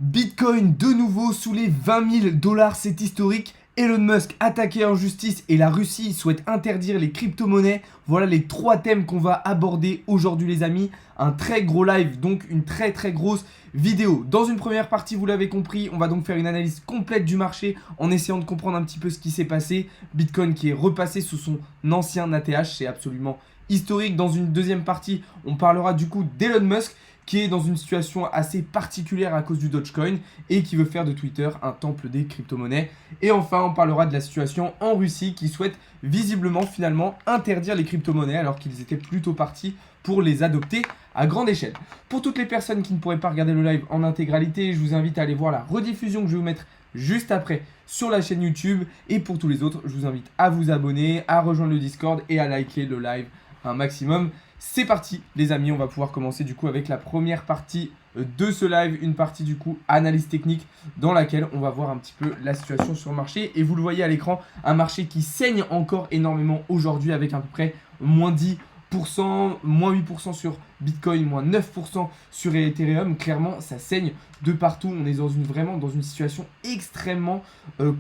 Bitcoin de nouveau sous les 20 000 $, c'est historique. Elon Musk attaqué en justice et la Russie souhaite interdire les crypto-monnaies. Voilà les trois thèmes qu'on va aborder aujourd'hui les amis. Un très gros live, donc une très grosse vidéo. Dans une première partie, vous l'avez compris, on va donc faire une analyse complète du marché en essayant de comprendre un petit peu ce qui s'est passé. Bitcoin qui est repassé sous son ancien ATH, c'est absolument historique. Dans une deuxième partie, on parlera du coup d'Elon Musk qui est dans une situation assez particulière à cause du Dogecoin et qui veut faire de Twitter un temple des crypto-monnaies. Et enfin, on parlera de la situation en Russie qui souhaite visiblement finalement interdire les crypto-monnaies alors qu'ils étaient plutôt partis pour les adopter à grande échelle. Pour toutes les personnes qui ne pourraient pas regarder le live en intégralité, je vous invite à aller voir la rediffusion que je vais vous mettre juste après sur la chaîne YouTube. Et pour tous les autres, je vous invite à vous abonner, à rejoindre le Discord et à liker le live un maximum. C'est parti les amis, on va pouvoir commencer du coup avec la première partie de ce live, une partie du coup analyse technique dans laquelle on va voir un petit peu la situation sur le marché. Et vous le voyez à l'écran, un marché qui saigne encore énormément aujourd'hui avec à peu près moins 10%, moins 8% sur Bitcoin, moins 9% sur Ethereum. Clairement, ça saigne de partout. On est vraiment dans une situation extrêmement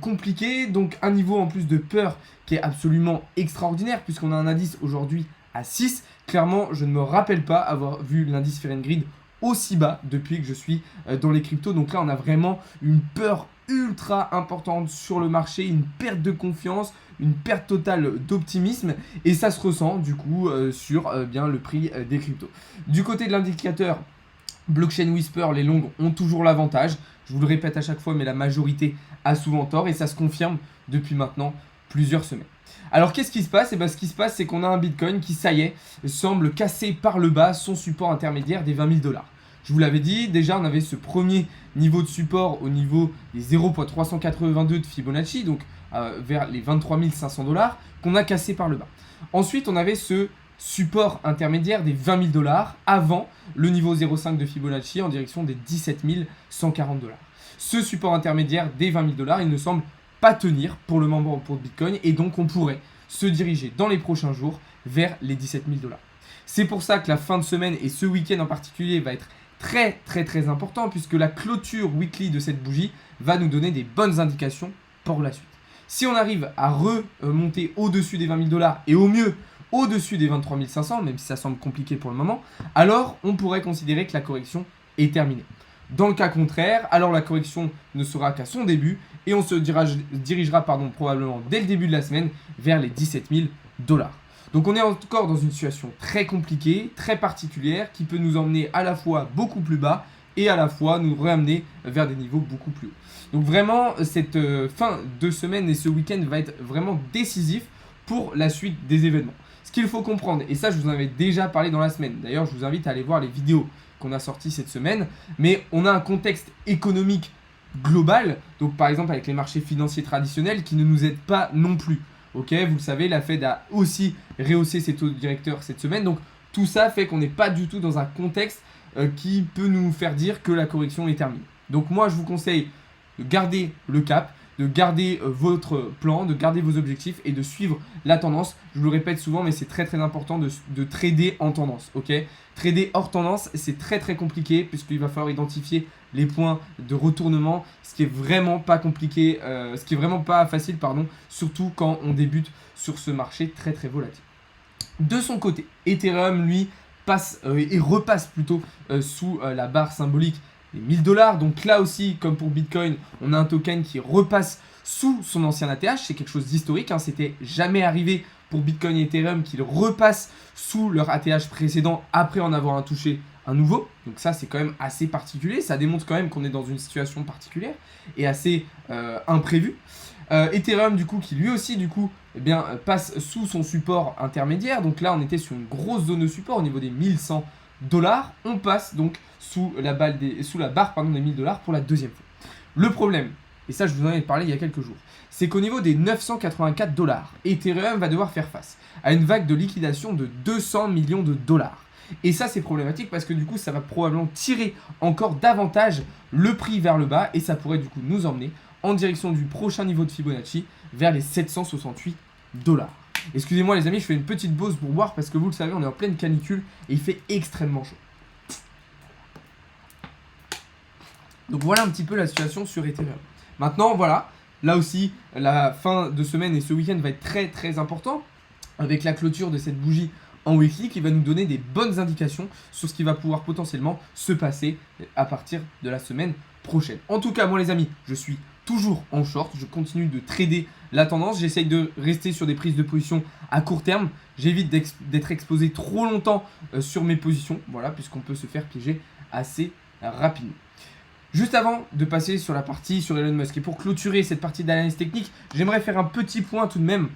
compliquée. Donc un niveau en plus de peur qui est absolument extraordinaire puisqu'on a un indice aujourd'hui à 6. Clairement, je ne me rappelle pas avoir vu l'indice Fear & Greed aussi bas depuis que je suis dans les cryptos. Donc là, on a vraiment une peur ultra importante sur le marché, une perte de confiance, une perte totale d'optimisme. Et ça se ressent du coup sur bien le prix des cryptos. Du côté de l'indicateur Blockchain Whisper, les longues ont toujours l'avantage. Je vous le répète à chaque fois, mais la majorité a souvent tort. Et ça se confirme depuis maintenant plusieurs semaines. Alors qu'est-ce qui se passe? Et bien ce qui se passe c'est qu'on a un Bitcoin qui ça y est semble casser par le bas son support intermédiaire des 20 000 $. Je vous l'avais dit, déjà on avait ce premier niveau de support au niveau des 0,382 de Fibonacci, donc vers les 23 500 $, qu'on a cassé par le bas. Ensuite on avait ce support intermédiaire des 20 000 $ avant le niveau 0,5 de Fibonacci en direction des 17 140 $. Ce support intermédiaire des 20 000 $, il ne semble pas tenir pour le moment pour Bitcoin et donc on pourrait se diriger dans les prochains jours vers les 17 000 $. C'est pour ça que la fin de semaine et ce week-end en particulier va être très important puisque la clôture weekly de cette bougie va nous donner des bonnes indications pour la suite. Si on arrive à remonter au-dessus des 20 000 $ et au mieux au-dessus des 23 500, même si ça semble compliqué pour le moment, alors on pourrait considérer que la correction est terminée. Dans le cas contraire, alors la correction ne sera qu'à son début et on se dirigera probablement dès le début de la semaine vers les 17 000 $. Donc on est encore dans une situation très compliquée, très particulière qui peut nous emmener à la fois beaucoup plus bas et à la fois nous ramener vers des niveaux beaucoup plus hauts. Donc vraiment cette fin de semaine et ce week-end va être vraiment décisif pour la suite des événements. Ce qu'il faut comprendre, et ça je vous en avais déjà parlé dans la semaine, d'ailleurs je vous invite à aller voir les vidéos qu'on a sorties cette semaine, mais on a un contexte économique global, donc par exemple avec les marchés financiers traditionnels qui ne nous aident pas non plus. Ok, vous le savez, la Fed a aussi rehaussé ses taux directeurs cette semaine, donc tout ça fait qu'on n'est pas du tout dans un contexte qui peut nous faire dire que la correction est terminée. Donc moi je vous conseille de garder le cap, de garder votre plan, de garder vos objectifs et de suivre la tendance. Je vous le répète souvent, mais c'est très important de trader en tendance. Ok, trader hors tendance, c'est très compliqué puisqu'il va falloir identifier les points de retournement, ce qui est vraiment pas compliqué, ce qui est vraiment pas facile, surtout quand on débute sur ce marché très volatile. De son côté, Ethereum lui passe et repasse plutôt sous la barre symbolique les 1000 $. Donc là aussi, comme pour Bitcoin, on a un token qui repasse sous son ancien ATH. C'est quelque chose d'historique, hein. C'était jamais arrivé pour Bitcoin et Ethereum qu'ils repassent sous leur ATH précédent après en avoir touché un nouveau. Donc ça, c'est quand même assez particulier. Ça démontre quand même qu'on est dans une situation particulière et assez imprévue. Ethereum du coup qui lui aussi passe sous son support intermédiaire. Donc là on était sur une grosse zone de support au niveau des 1100 $. On passe donc sous la barre des 1000 $ pour la deuxième fois. Le problème, et ça je vous en avais parlé il y a quelques jours, c'est qu'au niveau des 984 $, Ethereum va devoir faire face à une vague de liquidation de 200 millions de $. Et ça c'est problématique parce que du coup ça va probablement tirer encore davantage le prix vers le bas et ça pourrait du coup nous emmener en direction du prochain niveau de Fibonacci vers les 768 $. Excusez-moi les amis, je fais une petite pause pour boire parce que vous le savez, on est en pleine canicule et il fait extrêmement chaud. Donc voilà un petit peu la situation sur Ethereum. Maintenant, voilà, là aussi, la fin de semaine et ce week-end va être très très important avec la clôture de cette bougie en weekly qui va nous donner des bonnes indications sur ce qui va pouvoir potentiellement se passer à partir de la semaine prochaine. En tout cas, moi les amis, je suis toujours en short, je continue de trader la tendance, j'essaye de rester sur des prises de position à court terme, j'évite d'être exposé trop longtemps sur mes positions, voilà, puisqu'on peut se faire piéger assez rapidement. Juste avant de passer sur la partie sur Elon Musk et pour clôturer cette partie d'analyse technique, j'aimerais faire un petit point tout de même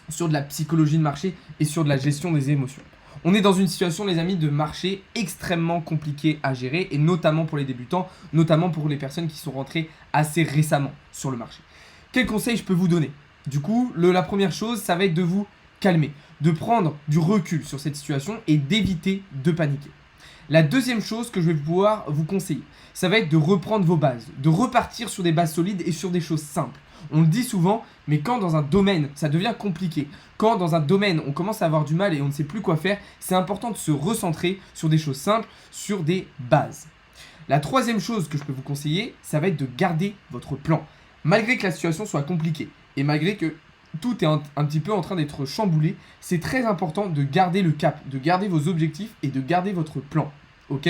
sur de la psychologie de marché et sur de la gestion des émotions. On est dans une situation, les amis, de marché extrêmement compliquée à gérer et notamment pour les débutants, notamment pour les personnes qui sont rentrées assez récemment sur le marché. Quels conseils je peux vous donner? Du coup, la première chose, ça va être de vous calmer, de prendre du recul sur cette situation et d'éviter de paniquer. La deuxième chose que je vais pouvoir vous conseiller, ça va être de reprendre vos bases, de repartir sur des bases solides et sur des choses simples. On le dit souvent, mais quand dans un domaine, ça devient compliqué, quand dans un domaine, on commence à avoir du mal et on ne sait plus quoi faire, c'est important de se recentrer sur des choses simples, sur des bases. La troisième chose que je peux vous conseiller, ça va être de garder votre plan. Malgré que la situation soit compliquée et malgré que tout est un petit peu en train d'être chamboulé, c'est très important de garder le cap, de garder vos objectifs et de garder votre plan. Ok?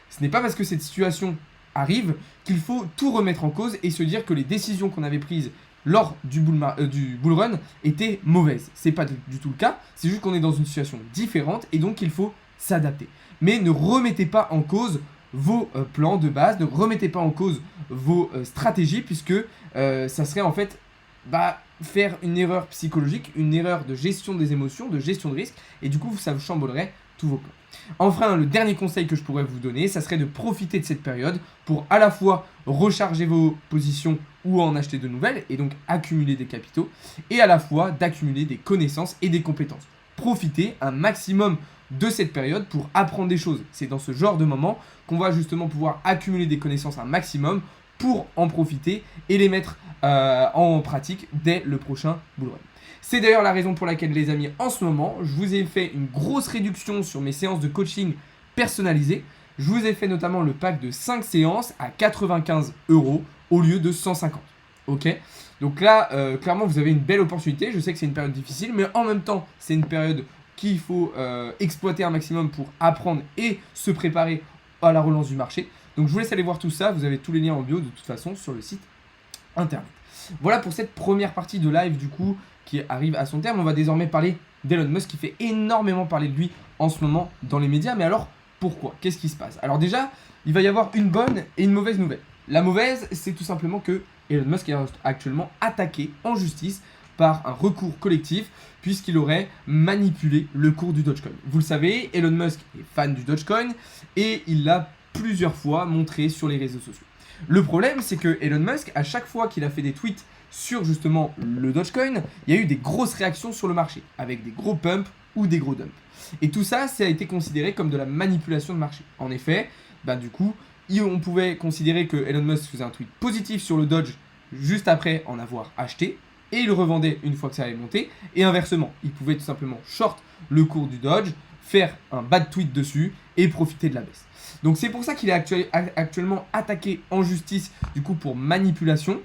Ce n'est pas parce que cette situation arrive qu'il faut tout remettre en cause et se dire que les décisions qu'on avait prises lors du bull run étaient mauvaises. C'est pas du tout le cas, c'est juste qu'on est dans une situation différente et donc il faut s'adapter. Mais ne remettez pas en cause vos plans de base, ne remettez pas en cause vos stratégies puisque ça serait en fait faire une erreur psychologique, une erreur de gestion des émotions, de gestion de risque, et du coup ça vous chamboulerait tous vos plans. Enfin, le dernier conseil que je pourrais vous donner, ça serait de profiter de cette période pour à la fois recharger vos positions ou en acheter de nouvelles, et donc accumuler des capitaux, et à la fois d'accumuler des connaissances et des compétences. Profitez un maximum de cette période pour apprendre des choses. C'est dans ce genre de moment qu'on va justement pouvoir accumuler des connaissances un maximum pour en profiter et les mettre en pratique dès le prochain bull run. C'est d'ailleurs la raison pour laquelle, les amis, en ce moment, je vous ai fait une grosse réduction sur mes séances de coaching personnalisées. Je vous ai fait notamment le pack de 5 séances à 95 € au lieu de 150. Ok? Donc là, clairement, vous avez une belle opportunité. Je sais que c'est une période difficile, mais en même temps, c'est une période qu'il faut exploiter un maximum pour apprendre et se préparer à la relance du marché. Donc je vous laisse aller voir tout ça. Vous avez tous les liens en bio de toute façon sur le site internet. Voilà pour cette première partie de live du coup qui arrive à son terme. On va désormais parler d'Elon Musk qui fait énormément parler de lui en ce moment dans les médias. Mais alors pourquoi? Qu'est-ce qui se passe? Alors déjà, il va y avoir une bonne et une mauvaise nouvelle. La mauvaise, c'est tout simplement que Elon Musk est actuellement attaqué en justice par un recours collectif puisqu'il aurait manipulé le cours du Dogecoin. Vous le savez, Elon Musk est fan du Dogecoin et il l'a plusieurs fois montré sur les réseaux sociaux. Le problème, c'est que Elon Musk, à chaque fois qu'il a fait des tweets sur justement le Dogecoin, il y a eu des grosses réactions sur le marché, avec des gros pumps ou des gros dumps. Et tout ça, ça a été considéré comme de la manipulation de marché. En effet, du coup, on pouvait considérer que Elon Musk faisait un tweet positif sur le Doge juste après en avoir acheté, et il revendait une fois que ça avait monté, et inversement, il pouvait tout simplement short le cours du Doge, faire un bad tweet dessus et profiter de la baisse. Donc c'est pour ça qu'il est actuellement attaqué en justice du coup pour manipulation.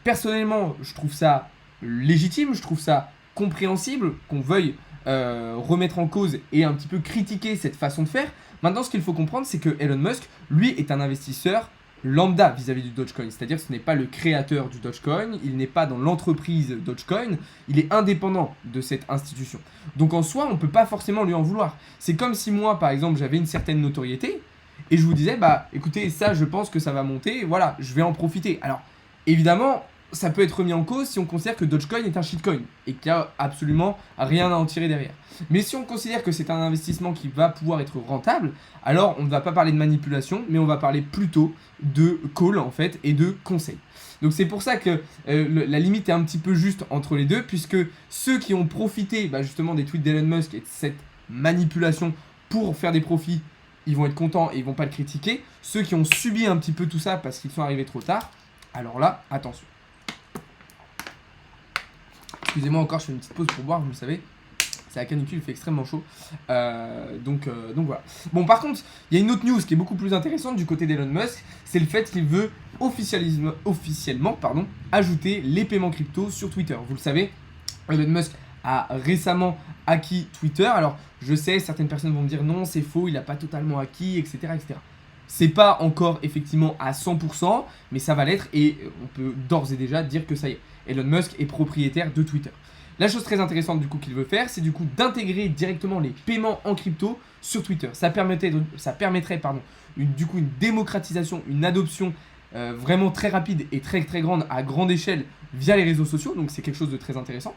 Personnellement, je trouve ça légitime, je trouve ça compréhensible qu'on veuille remettre en cause et un petit peu critiquer cette façon de faire. Maintenant, ce qu'il faut comprendre, c'est que Elon Musk, lui, est un investisseur lambda vis-à-vis du Dogecoin. C'est-à-dire que ce n'est pas le créateur du Dogecoin, il n'est pas dans l'entreprise Dogecoin, il est indépendant de cette institution. Donc en soi, on ne peut pas forcément lui en vouloir. C'est comme si moi, par exemple, j'avais une certaine notoriété et je vous disais, écoutez, ça, je pense que ça va monter, voilà, je vais en profiter. Alors, évidemment, ça peut être remis en cause si on considère que Dogecoin est un shitcoin et qu'il n'y a absolument rien à en tirer derrière. Mais si on considère que c'est un investissement qui va pouvoir être rentable, alors on ne va pas parler de manipulation, mais on va parler plutôt de call en fait et de conseil. Donc c'est pour ça que la limite est un petit peu juste entre les deux, puisque ceux qui ont profité justement des tweets d'Elon Musk et de cette manipulation pour faire des profits, ils vont être contents et ils vont pas le critiquer. Ceux qui ont subi un petit peu tout ça parce qu'ils sont arrivés trop tard, alors là, attention. Excusez-moi encore, je fais une petite pause pour boire, vous le savez. C'est la canicule, il fait extrêmement chaud. Donc voilà. Bon, par contre, il y a une autre news qui est beaucoup plus intéressante du côté d'Elon Musk. C'est le fait qu'il veut officiellement ajouté les paiements crypto sur Twitter. Vous le savez, Elon Musk a récemment acquis Twitter. Alors, je sais, certaines personnes vont me dire non, c'est faux, il n'a pas totalement acquis, etc. etc. C'est pas encore effectivement à 100%, mais ça va l'être et on peut d'ores et déjà dire que ça y est, Elon Musk est propriétaire de Twitter. La chose très intéressante du coup qu'il veut faire, c'est du coup d'intégrer directement les paiements en crypto sur Twitter. Ça permettrait une démocratisation, une adoption vraiment très rapide et très très grande à grande échelle via les réseaux sociaux, donc c'est quelque chose de très intéressant.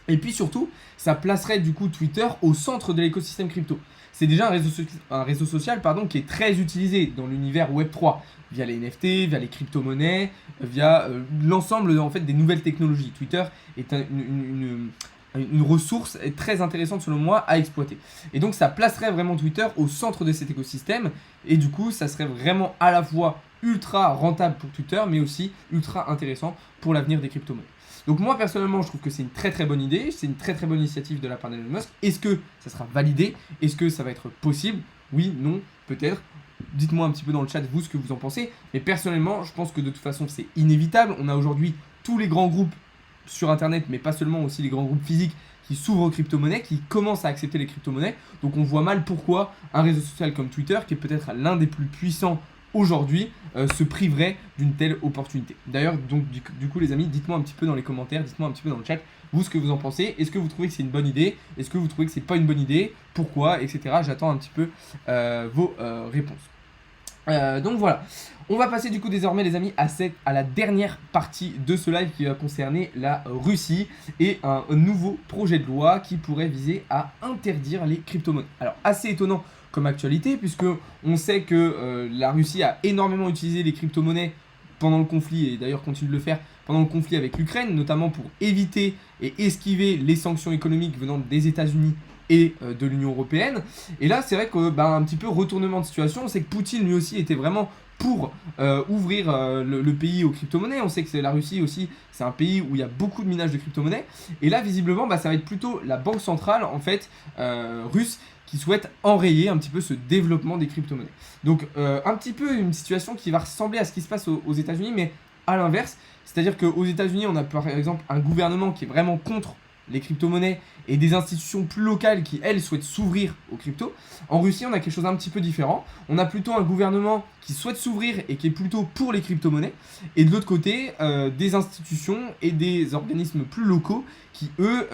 Et puis surtout, ça placerait du coup Twitter au centre de l'écosystème crypto. C'est déjà un réseau social qui est très utilisé dans l'univers Web3, via les NFT, via les crypto-monnaies, via l'ensemble en fait, des nouvelles technologies. Twitter est une ressource très intéressante selon moi à exploiter. Et donc ça placerait vraiment Twitter au centre de cet écosystème, et du coup ça serait vraiment à la fois ultra rentable pour Twitter, mais aussi ultra intéressant pour l'avenir des crypto-monnaies. Donc moi personnellement je trouve que c'est une très très bonne idée, c'est une très très bonne initiative de la part d'Elon Musk. Est-ce que ça sera validé? Est-ce que ça va être possible? Oui, non, peut-être. Dites-moi un petit peu dans le chat vous ce que vous en pensez. Mais personnellement je pense que de toute façon c'est inévitable. On a aujourd'hui tous les grands groupes sur internet, mais pas seulement, aussi les grands groupes physiques qui s'ouvrent aux crypto-monnaies, qui commencent à accepter les crypto-monnaies. Donc on voit mal pourquoi un réseau social comme Twitter, qui est peut-être l'un des plus puissants aujourd'hui, se priverait d'une telle opportunité. D'ailleurs, donc du coup les amis, dites-moi un petit peu dans les commentaires, dites-moi un petit peu dans le chat, vous ce que vous en pensez. Est-ce que vous trouvez que c'est une bonne idée? Est-ce que vous trouvez que c'est pas une bonne idée? Pourquoi? Etc. J'attends un petit peu vos réponses. Donc voilà, on va passer du coup désormais les amis à la dernière partie de ce live qui va concerner la Russie et un nouveau projet de loi qui pourrait viser à interdire les crypto-monnaies. Alors assez étonnant comme actualité, puisque on sait que la Russie a énormément utilisé les crypto-monnaies pendant le conflit, et d'ailleurs continue de le faire pendant le conflit avec l'Ukraine, notamment pour éviter et esquiver les sanctions économiques venant des États-Unis et de l'Union Européenne. Et là c'est vrai que un petit peu retournement de situation, on sait que Poutine lui aussi était vraiment pour ouvrir le pays aux crypto-monnaies. On sait que la Russie aussi, c'est un pays où il y a beaucoup de minage de crypto-monnaies. Et là visiblement ça va être plutôt la banque centrale en fait russe qui souhaite enrayer un petit peu ce développement des crypto-monnaies. Donc un petit peu une situation qui va ressembler à ce qui se passe aux États-Unis, mais à l'inverse. C'est-à-dire qu'aux États-Unis, on a par exemple un gouvernement qui est vraiment contre les crypto-monnaies et des institutions plus locales qui, elles, souhaitent s'ouvrir aux cryptos. En Russie, on a quelque chose d'un petit peu différent. On a plutôt un gouvernement qui souhaite s'ouvrir et qui est plutôt pour les crypto-monnaies. Et de l'autre côté, des institutions et des organismes plus locaux qui, eux,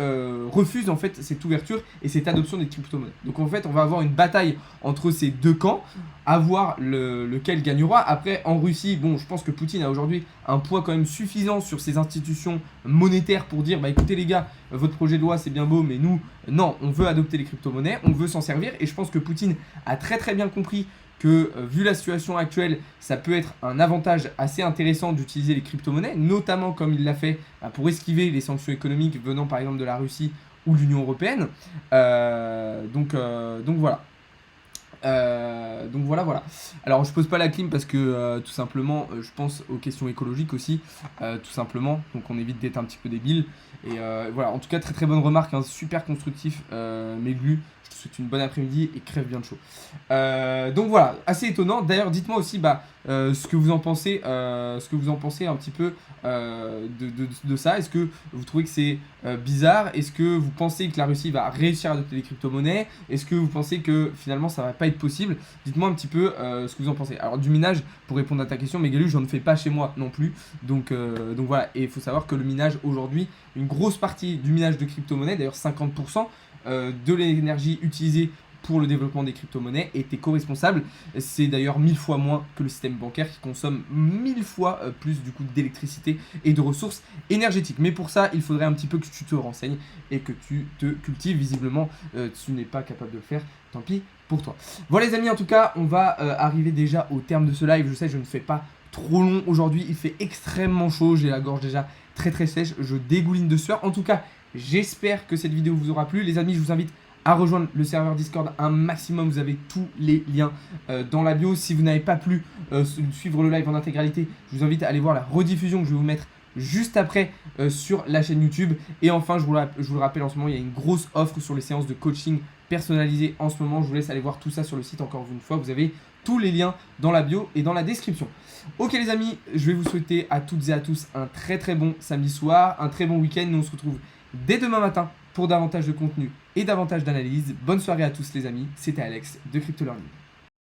refusent en fait cette ouverture et cette adoption des crypto-monnaies. Donc en fait, on va avoir une bataille entre ces deux camps, à voir lequel gagnera. Après, en Russie, bon, je pense que Poutine a aujourd'hui un poids quand même suffisant sur ces institutions monétaires pour dire, écoutez les gars, votre projet de loi c'est bien beau, mais nous, non, on veut adopter les crypto-monnaies, on veut s'en servir. Et je pense que Poutine a très très bien compris que vu la situation actuelle, ça peut être un avantage assez intéressant d'utiliser les crypto-monnaies, notamment comme il l'a fait pour esquiver les sanctions économiques venant par exemple de la Russie ou de l'Union Européenne. Donc voilà. Donc voilà. Alors je pose pas la clim parce que tout simplement je pense aux questions écologiques aussi, tout simplement, donc on évite d'être un petit peu débile. Et voilà, en tout cas très très bonne remarque, super constructif Méglu. Je te souhaite une bonne après-midi et crève bien de chaud. Donc voilà, assez étonnant. D'ailleurs dites-moi aussi ce que vous en pensez, un petit peu de ça. Est-ce que vous trouvez que c'est bizarre? Est-ce que vous pensez que la Russie va réussir à adopter les crypto-monnaies? Est-ce que vous pensez que finalement ça va pas être possible? Dites-moi un petit peu ce que vous en pensez. Alors du minage, pour répondre à ta question, Mégalu, j'en fais pas chez moi non plus. Donc voilà, et il faut savoir que le minage aujourd'hui, une grosse partie du minage de crypto-monnaies, d'ailleurs 50% de l'énergie utilisée pour le développement des crypto-monnaies est éco-responsable. C'est d'ailleurs 1000 fois moins que le système bancaire qui consomme 1000 fois plus du coup d'électricité et de ressources énergétiques. Mais pour ça, il faudrait un petit peu que tu te renseignes et que tu te cultives. Visiblement, tu n'es pas capable de le faire. Tant pis pour toi. Voilà les amis, en tout cas, on va arriver déjà au terme de ce live. Je sais, je ne fais pas trop long aujourd'hui. Il fait extrêmement chaud. J'ai la gorge déjà très très sèche. Je dégouline de sueur. En tout cas, j'espère que cette vidéo vous aura plu. Les amis, je vous invite à rejoindre le serveur Discord un maximum. Vous avez tous les liens dans la bio. Si vous n'avez pas pu suivre le live en intégralité, je vous invite à aller voir la rediffusion que je vais vous mettre juste après sur la chaîne YouTube. Et enfin, je vous le rappelle, en ce moment, il y a une grosse offre sur les séances de coaching personnalisées en ce moment. Je vous laisse aller voir tout ça sur le site encore une fois. Vous avez tous les liens dans la bio et dans la description. Ok les amis, je vais vous souhaiter à toutes et à tous un très bon samedi soir, un très bon week-end. Nous on se retrouve dès demain matin pour davantage de contenu et davantage d'analyse. Bonne soirée à tous les amis, c'était Alex de Crypto Learning.